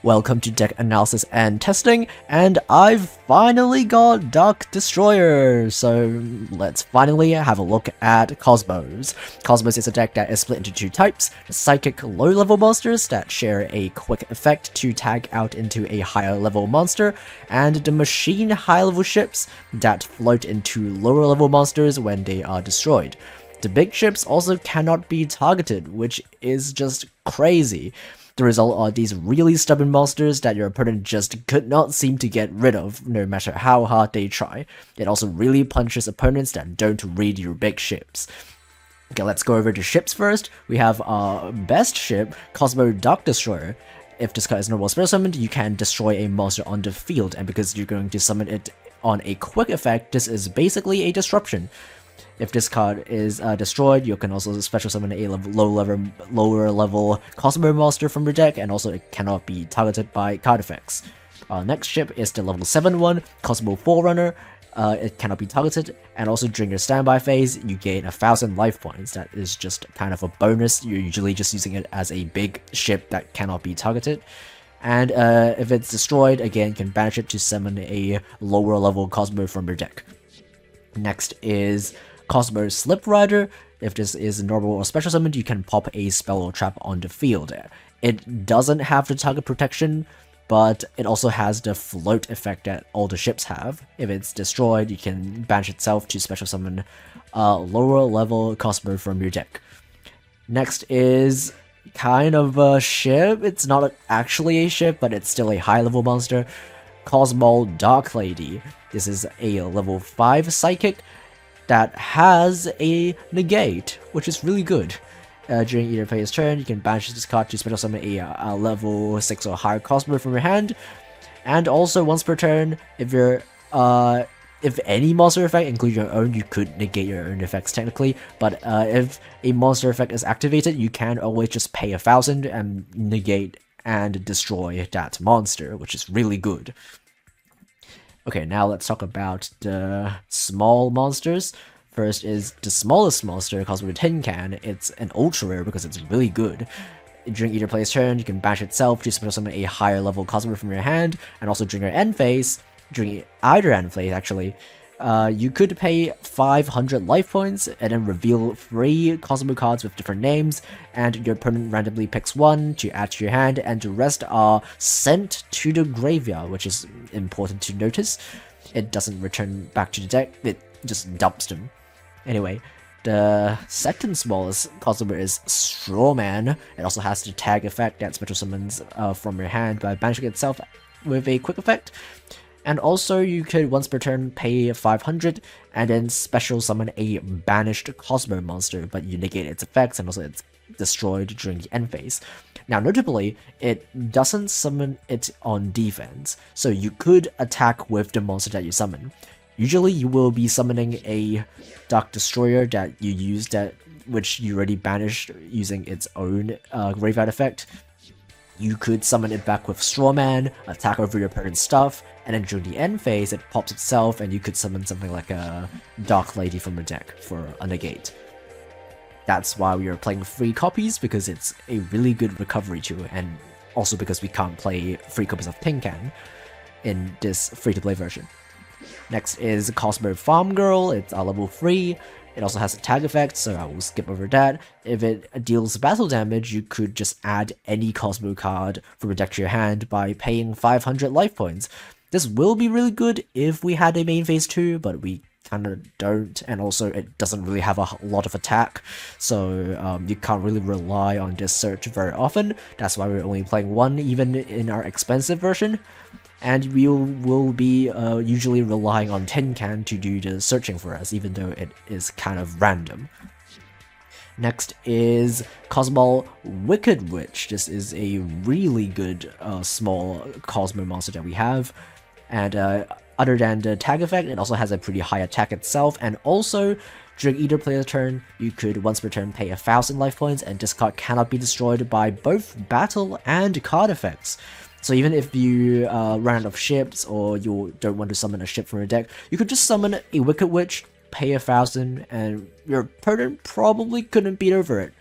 Welcome to deck analysis and testing, and I've finally got Dark Destroyer, so let's finally have a look at KOZMOs. KOZMOs is a deck that is split into two types: the psychic low-level monsters that share a quick effect to tag out into a higher level monster, and the machine high-level ships that float into lower-level monsters when they are destroyed. The big ships also cannot be targeted, which is just crazy. The result are these really stubborn monsters that your opponent just could not seem to get rid of, no matter how hard they try. It also really punishes opponents that don't read your big ships. Okay, let's go over the ships first. We have our best ship, KOZMO Dark Destroyer. If this card is normal spell summoned, you can destroy a monster on the field, and because you're going to summon it on a quick effect, this is basically a disruption. If this card is destroyed, you can also special summon a lower level KOZMO monster from your deck, and also it cannot be targeted by card effects. Our next ship is the level 7 one, KOZMO Forerunner. It cannot be targeted, and also during your standby phase, you gain 1000 life points. That is just kind of a bonus. You're usually just using it as a big ship that cannot be targeted. And if it's destroyed, again, you can banish it to summon a lower level KOZMO from your deck. Next is KOZMO Slip Rider. If this is normal or special summoned, you can pop a spell or trap on the field. It doesn't have the target protection, but it also has the float effect that all the ships have. If it's destroyed, you can banish itself to special summon a lower level KOZMO from your deck. Next is kind of a ship. It's not actually a ship, but it's still a high level monster. KOZMO Dark Lady. This is a level 5 psychic that has a negate, which is really good. During either player's turn, you can banish this card to special summon a level 6 or higher KOZMO from your hand. And also, once per turn, if any monster effect, including your own, you could negate your own effects technically, but if a monster effect is activated, you can always just pay 1000 and negate and destroy that monster, which is really good. Okay, now let's talk about the small monsters. First is the smallest monster, KOZMO Tin Can. It's an ultra rare because it's really good. During either player's turn, you can bash itself to special summon a higher level KOZMO from your hand, and also during your end phase, during either end phase actually, you could pay 500 life points and then reveal 3 KOZMO cards with different names, and your opponent randomly picks one to add to your hand, and the rest are sent to the graveyard, which is important to notice. It doesn't return back to the deck, it just dumps them. Anyway, the second smallest KOZMO is Strawman. It also has the tag effect that special summons from your hand by banishing itself with a quick effect. And also, you could once per turn pay 500 and then special summon a banished KOZMO monster, but you negate its effects, and also it's destroyed during the end phase. Now, notably, it doesn't summon it on defense, so you could attack with the monster that you summon. Usually, you will be summoning a Dark Destroyer that you used, which you already banished using its own graveyard effect. You could summon it back with Strawman, attack over your opponent's stuff, and then during the end phase, it pops itself, and you could summon something like a Dark Lady from your deck for a negate. That's why we are playing 3 copies, because it's a really good recovery tool, and also because we can't play 3 copies of Tin Can in this free-to-play version. Next is KOZMO Farm Girl. It's a level 3. It also has a tag effect, so I will skip over that. If it deals battle damage, you could just add any KOZMO card from your deck to your hand by paying 500 life points. This will be really good if we had a main phase 2, but we kinda don't, and also it doesn't really have a lot of attack, so you can't really rely on this search very often. That's why we're only playing 1, even in our expensive version. And we will be usually relying on Tin Can to do the searching for us, even though it is kind of random. Next is KOZMO Wicked Witch. This is a really good small KOZMO monster that we have. And other than the tag effect, it also has a pretty high attack itself. And also, during either player's turn, you could once per turn pay 1000 life points, and this card cannot be destroyed by both battle and card effects. So even if you run out of ships, or you don't want to summon a ship from your deck, you could just summon a Wicked Witch, pay 1000, and your opponent probably couldn't beat over it.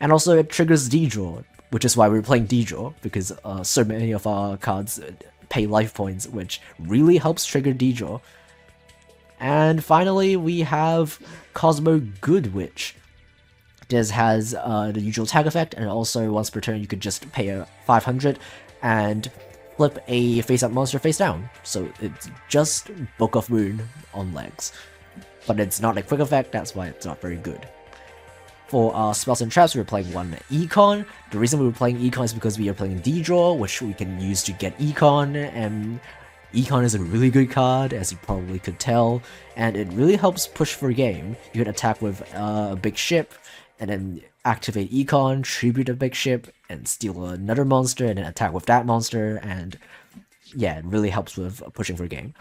And also it triggers D-Draw. which is why we're playing D-Draw, because so many of our cards pay life points, which really helps trigger D-Draw. And finally, we have KOZMO Good Witch. This has the usual tag effect, and also once per turn you could just pay a 500 and flip a face-up monster face down. So it's just Book of Moon on legs. But it's not a quick effect, that's why it's not very good. For our spells and traps, we were playing one Econ. The reason we were playing Econ is because we are playing D-Draw, which we can use to get Econ, and Econ is a really good card, as you probably could tell, and it really helps push for game. You can attack with a big ship, and then activate Econ, tribute a big ship, and steal another monster, and then attack with that monster, and yeah, it really helps with pushing for game.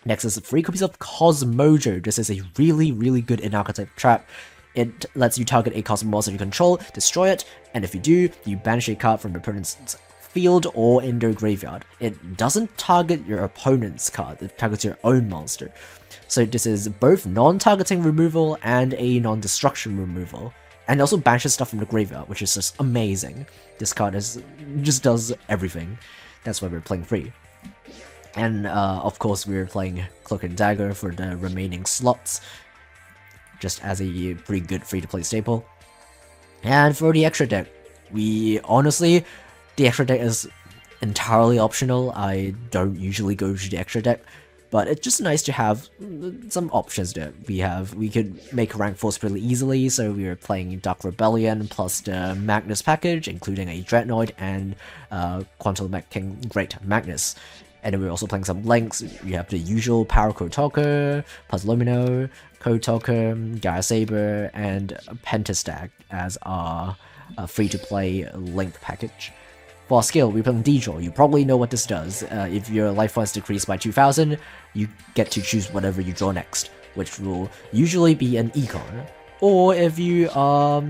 Next is 3 copies of KOZMO. This is a really, really good in-archetype trap. It lets you target a KOZMO monster you control, destroy it, and if you do, you banish a card from your opponent's field or in their graveyard. It doesn't target your opponent's card, it targets your own monster. So this is both non-targeting removal and a non-destruction removal. And it also banishes stuff from the graveyard, which is just amazing. This card just does everything. That's why we're playing 3. And of course we're playing Cloak and Dagger for the remaining slots, just as a pretty good free-to-play staple. And for the extra deck, the extra deck is entirely optional. I don't usually go to the extra deck, but it's just nice to have some options there. We could make rank 4s pretty easily, so we were playing Dark Rebellion plus the Magnus package, including a Dreadnought and Quantum Mech King Great Magnus. And then we're also playing some links. We have the usual Power Code Talker, plus Lumino, Code Talker, Gaia Saber, and Pentastag as our free-to-play link package. For our skill, we're playing D-Draw. You probably know what this does. If your life points decrease by 2,000, you get to choose whatever you draw next, which will usually be an Econ. Or if you are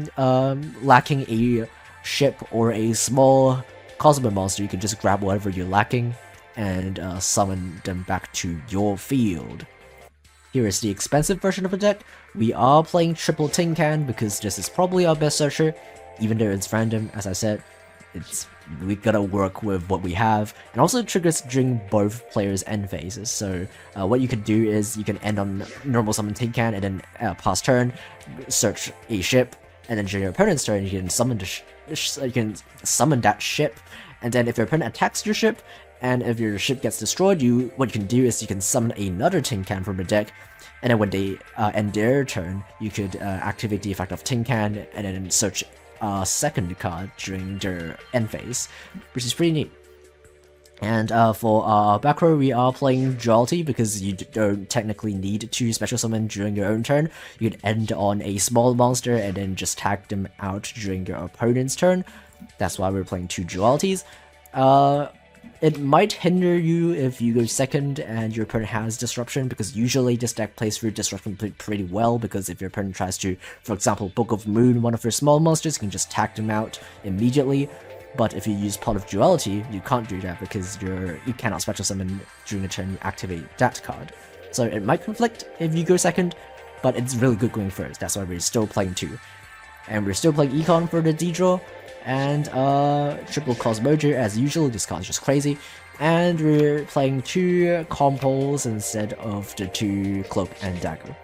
lacking a ship or a small KOZMO monster, you can just grab whatever you're lacking and summon them back to your field. Here is the expensive version of the deck. We are playing triple Tin Can because this is probably our best searcher, even though it's random, as I said. We gotta work with what we have, and also triggers during both players' end phases. So what you can do is you can end on normal summon Tin Can, and then pass turn, search a ship, and then during your opponent's turn you can summon that ship, and then if your opponent attacks your ship, and if your ship gets destroyed, what you can do is you can summon another Tin Can from the deck, and then when they end their turn, you could activate the effect of Tin Can, and then search a second card during their end phase, which is pretty neat. And for our back row, we are playing Duality because you don't technically need to special summon during your own turn. You can end on a small monster and then just tag them out during your opponent's turn. That's why we're playing 2 Dualities. It might hinder you if you go second and your opponent has Disruption, because usually this deck plays through Disruption pretty well, because if your opponent tries to, for example, Book of Moon one of your small monsters, you can just tag them out immediately. But if you use Pot of Duality, you can't do that because you cannot special summon during the turn you activate that card. So it might conflict if you go second, but it's really good going first. That's why we're still playing 2. And we're still playing Econ for the D-Draw, and triple KOZMO as usual. This card is just crazy. And we're playing 2 Compos instead of the 2 Cloak and Dagger.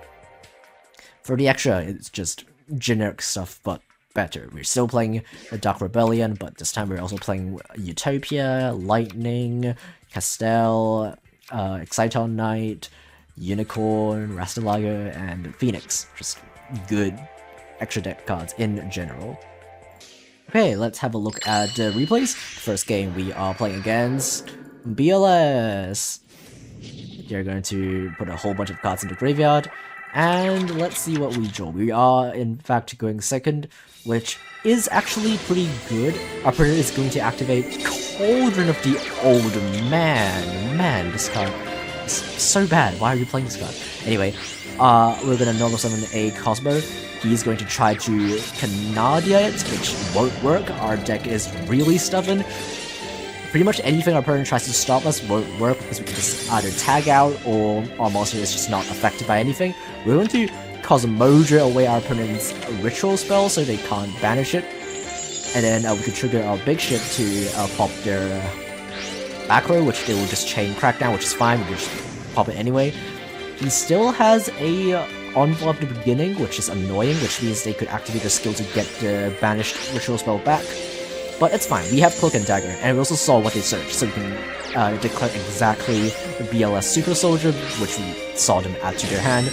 For the extra, it's just generic stuff, but better. We're still playing the Dark Rebellion, but this time we're also playing Utopia, Lightning, Castell, Exciton Knight, Unicorn, Rastalaga, and Phoenix. Just good extra deck cards in general. Okay, let's have a look at the replays. First game we are playing against BLS. They're going to put a whole bunch of cards in the graveyard, and let's see what we draw. We are in fact going second, which is actually pretty good. Our opponent is going to activate Cauldron of the Old Man. Man, this card is so bad. Why are you playing this card? Anyway, we're gonna normal summon a KOZMO. He's going to try to Canadia it, which won't work. Our deck is really stubborn. Pretty much anything our opponent tries to stop us won't work because we can just either tag out or our monster is just not affected by anything. We're going to KOZMO away our opponent's ritual spell so they can't banish it. and then we could trigger our big ship to pop their back row, which they will just chain crackdown, which is fine. We can just pop it anyway. He still has a envoy at the beginning, which is annoying, which means they could activate their skill to get the banished ritual spell back. But it's fine, we have Cloak and Dagger, and we also saw what they searched, so we can declare exactly the BLS Super Soldier, which we saw them add to their hand,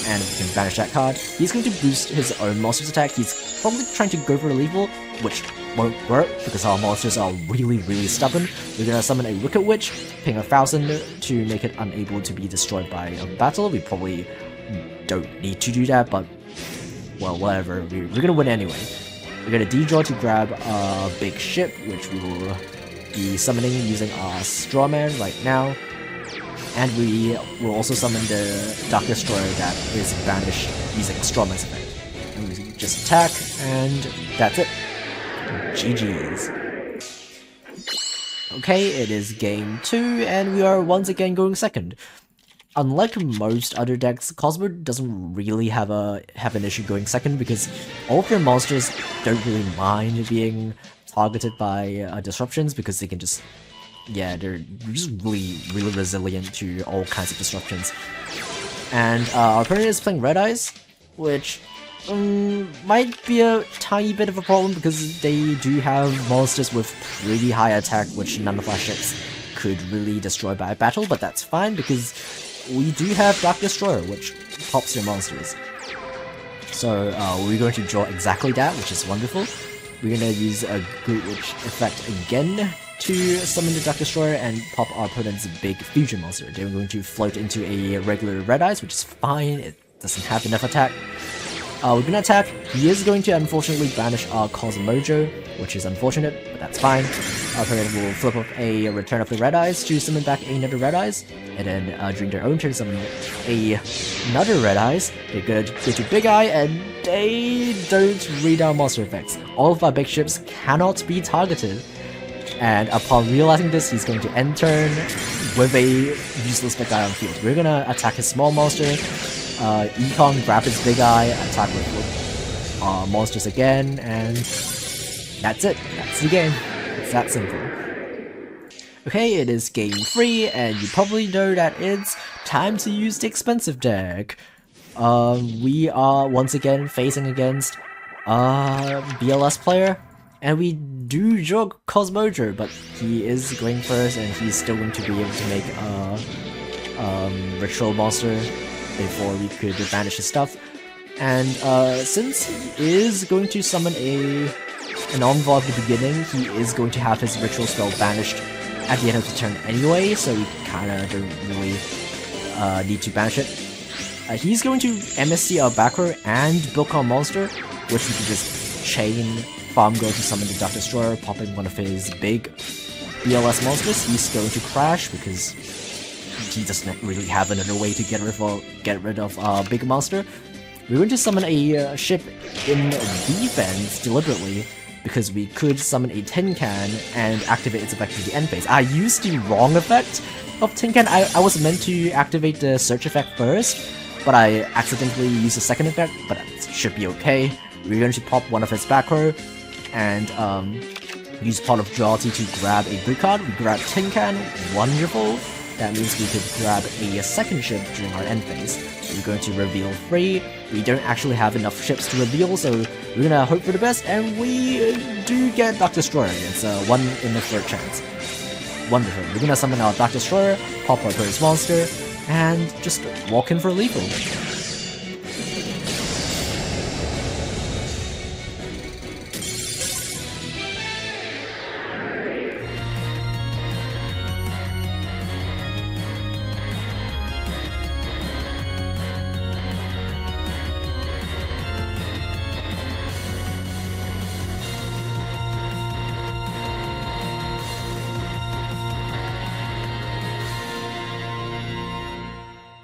and we can banish that card. He's going to boost his own monster's attack. He's probably trying to go for a lethal, which won't work because our monsters are really stubborn. We're gonna summon a Wicked Witch, ping 1000 to make it unable to be destroyed by a battle. We probably don't need to do that, but well, whatever. We're gonna win anyway. We're gonna de-draw to grab a big ship, which we will be summoning using our Strawman right now. And we will also summon the Dark Destroyer that is banished using Strawman's effect. And we just attack, and that's it. GG's. Okay, it is game 2, and we are once again going second. Unlike most other decks, KOZMO doesn't really have an issue going second because all of their monsters don't really mind being targeted by disruptions because they can just, yeah, they're just really resilient to all kinds of disruptions. And our opponent is playing Red Eyes, which might be a tiny bit of a problem because they do have monsters with pretty high attack, which none of our ships could really destroy by battle, but that's fine because we do have Dark Destroyer, which pops your monsters. So we're going to draw exactly that, which is wonderful. We're going to use a Great Witch effect again to summon the Dark Destroyer and pop our opponent's big fusion monster. They're going to float into a regular Red Eyes, which is fine, it doesn't have enough attack. We're gonna attack. He is going to unfortunately banish our KOZMO, which is unfortunate, but that's fine. Our opponent will flip up a Return of the Red Eyes to summon back another Red Eyes, and then during their own turn summon another Red Eyes. They're gonna go to Big Eye, and they don't read our monster effects. All of our big ships cannot be targeted, and upon realizing this, he's going to end turn with a useless Big Eye on field. We're gonna attack his small monster. Econ grab his Big Eye, attack with monsters again, and that's it. That's the game. It's that simple. Okay, it is game 3, and you probably know that it's time to use the expensive deck. We are once again facing against a BLS player, and we do draw KOZMO, but he is going first, and he's still going to be able to make a ritual monster before we could banish his stuff. And since he is going to summon an envoy at the beginning, he is going to have his ritual spell banished at the end of the turn anyway, so we kinda don't really need to banish it. He's going to MSC our back row and book our monster, which we can just chain farm go to summon the Dark Destroyer, popping one of his big BLS monsters. He's going to crash because he doesn't really have another way to get rid of a big monster. We're going to summon a ship in defense deliberately because we could summon a Tin Can and activate its effect in the end phase. I used the wrong effect of Tin Can. I was meant to activate the search effect first, but I accidentally used the second effect, but it should be okay. We're going to pop one of his back row and use Pot of Duality to grab a blue card. We grab Tin Can, wonderful. That means we could grab a second ship during our end phase. We're going to reveal 3. We don't actually have enough ships to reveal, so we're gonna hope for the best, and we do get Dark Destroyer. It's a 1 in the 3rd chance. Wonderful. We're gonna summon our Dark Destroyer, pop our first monster, and just walk in for lethal.